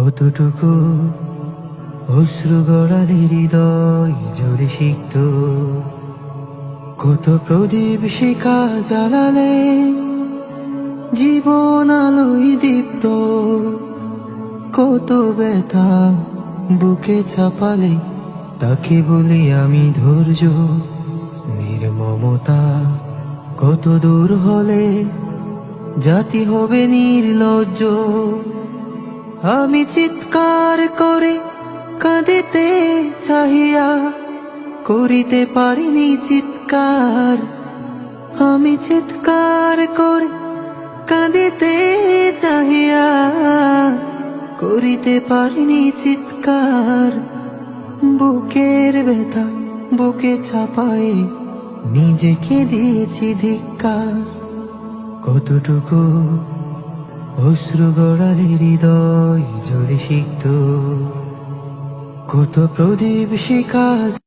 কতটুকু অশ্রু গড়ালে হৃদয় জ্বলে সিক্ত, কত প্রদীপ শিখা জ্বালালে জীবন আলোয় দীপ্ত, কত ব্যথা বুকে চাপালে তাকে বলি আমি ধৈর্য। নির্মমতা কত দূর হলে জাতি হবে নির্লজ্জ। আমি চিৎকার করে কাঁদিতে চাহিয়া করিতে পারিনি চিৎকার। আমি চিৎকার করে কাঁদিতে চাহিয়া করিতে পারিনি চিৎকার। বুকের ব্যথা বুকে চাপায়ে নিজেকে দিয়েছি ধিক্কার। কতটুকু অশ্রু গড়ালে হৃদয় জ্বলে সিক্ত, কত প্রদীপ শিখা